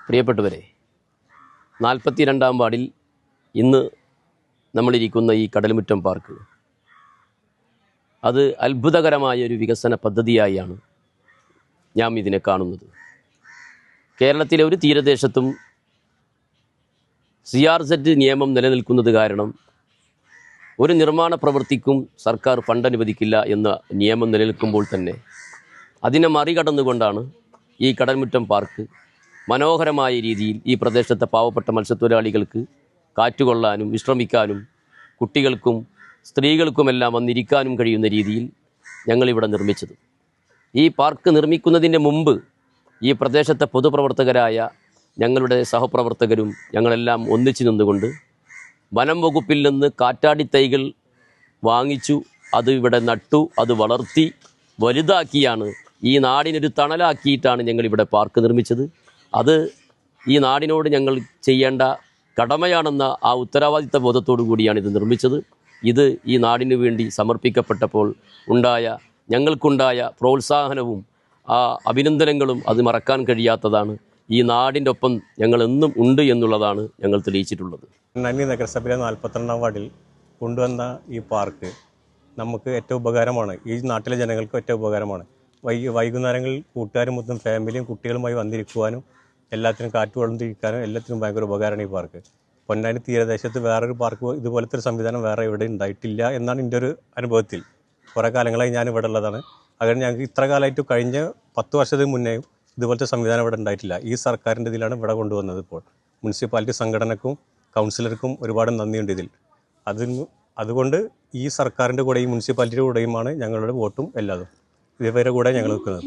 പ്രിയപ്പെട്ടവരെ, 42-ാം വാർഡിൽ ഇന്ന് നമ്മളിരിക്കുന്ന ഈ കടൽമുറ്റം പാർക്ക് അത് അത്ഭുതകരമായ ഒരു വികസന പദ്ധതിയായാണ് ഞാൻ ഇതിനെ കാണുന്നത്. കേരളത്തിലെ ഒരു തീരദേശത്തും CRZ നിയമം നിലനിൽക്കുന്നത് കാരണം ഒരു നിർമ്മാണ പ്രവൃത്തിക്കും സർക്കാർ ഫണ്ട് അനുവദിക്കില്ല എന്ന നിയമം നിലനിൽക്കുമ്പോൾ തന്നെ അതിനെ മറികടന്നുകൊണ്ടാണ് ഈ കടൽമുറ്റം പാർക്ക് മനോഹരമായ രീതിയിൽ ഈ പ്രദേശത്തെ പാവപ്പെട്ട മത്സ്യത്തൊഴിലാളികൾക്ക് കാറ്റുകൊള്ളാനും വിശ്രമിക്കാനും കുട്ടികൾക്കും സ്ത്രീകൾക്കുമെല്ലാം വന്നിരിക്കാനും കഴിയുന്ന രീതിയിൽ ഞങ്ങളിവിടെ നിർമ്മിച്ചത്. ഈ പാർക്ക് നിർമ്മിക്കുന്നതിന് മുമ്പ് ഈ പ്രദേശത്തെ പൊതുപ്രവർത്തകരായ ഞങ്ങളുടെ സഹപ്രവർത്തകരും ഞങ്ങളെല്ലാം ഒന്നിച്ചു നിന്നുകൊണ്ട് വനം വകുപ്പിൽ നിന്ന് കാറ്റാടി തൈകൾ വാങ്ങിച്ചു, അത് ഇവിടെ നട്ടു, അത് വളർത്തി വലുതാക്കിയാണ് ഈ നാടിനൊരു തണലാക്കിയിട്ടാണ് ഞങ്ങളിവിടെ പാർക്ക് നിർമ്മിച്ചത്. അത് ഈ നാടിനോട് ഞങ്ങൾ ചെയ്യേണ്ട കടമയാണെന്ന ആ ഉത്തരവാദിത്ത ബോധത്തോടു കൂടിയാണ് ഇത് നിർമ്മിച്ചത്. ഇത് ഈ നാടിനു വേണ്ടി സമർപ്പിക്കപ്പെട്ടപ്പോൾ ഞങ്ങൾക്കുണ്ടായ പ്രോത്സാഹനവും ആ അഭിനന്ദനങ്ങളും അത് മറക്കാൻ കഴിയാത്തതാണ്. ഈ നാടിൻ്റെ ഒപ്പം ഞങ്ങളെന്നും ഉണ്ട് എന്നുള്ളതാണ് ഞങ്ങൾ തെളിയിച്ചിട്ടുള്ളത്. പൊന്നാനി നഗരസഭയിലെ 42-ാം വാർഡിൽ കൊണ്ടുവന്ന ഈ പാർക്ക് നമുക്ക് ഏറ്റവും ഉപകാരമാണ്. ഈ നാട്ടിലെ ജനങ്ങൾക്ക് ഏറ്റവും ഉപകാരമാണ്. വൈകുന്നേരങ്ങളിൽ കൂട്ടുകാരും മൊത്തം ഫാമിലിയും കുട്ടികളുമായി വന്നിരിക്കുവാനും എല്ലാത്തിനും കാറ്റ് വളർന്നിരിക്കാനും എല്ലാത്തിനും ഭയങ്കര ഉപകാരമാണ് ഈ പാർക്ക്. പൊന്നാനി തീരദേശത്ത് വേറൊരു പാർക്ക് ഇതുപോലത്തെ ഒരു സംവിധാനം വേറെ ഇവിടെ ഉണ്ടായിട്ടില്ല എന്നാണ് എൻ്റെ ഒരു അനുഭവത്തിൽ. കുറേ കാലങ്ങളായി ഞാൻ ഇവിടെ ഉള്ളതാണ്. അങ്ങനെ ഞങ്ങൾക്ക് ഇത്ര കാലമായിട്ട് കഴിഞ്ഞ 10 വർഷത്തിന് മുന്നേയും ഇതുപോലത്തെ സംവിധാനം ഇവിടെ ഉണ്ടായിട്ടില്ല. ഈ സർക്കാരിൻ്റെ ഇതിലാണ് ഇവിടെ കൊണ്ടുവന്നത്. ഇപ്പോൾ മുനിസിപ്പാലിറ്റി സംഘടനക്കും കൗൺസിലർക്കും ഒരുപാട് നന്ദിയുണ്ട് ഇതിൽ. അതുകൊണ്ട് ഈ സർക്കാരിൻ്റെ കൂടെയും മുനിസിപ്പാലിറ്റിയുടെ കൂടെയുമാണ് ഞങ്ങളുടെ വോട്ടും എല്ലാതും. ഇവരുടെ കൂടെ ഞങ്ങൾ നിൽക്കുന്നത്.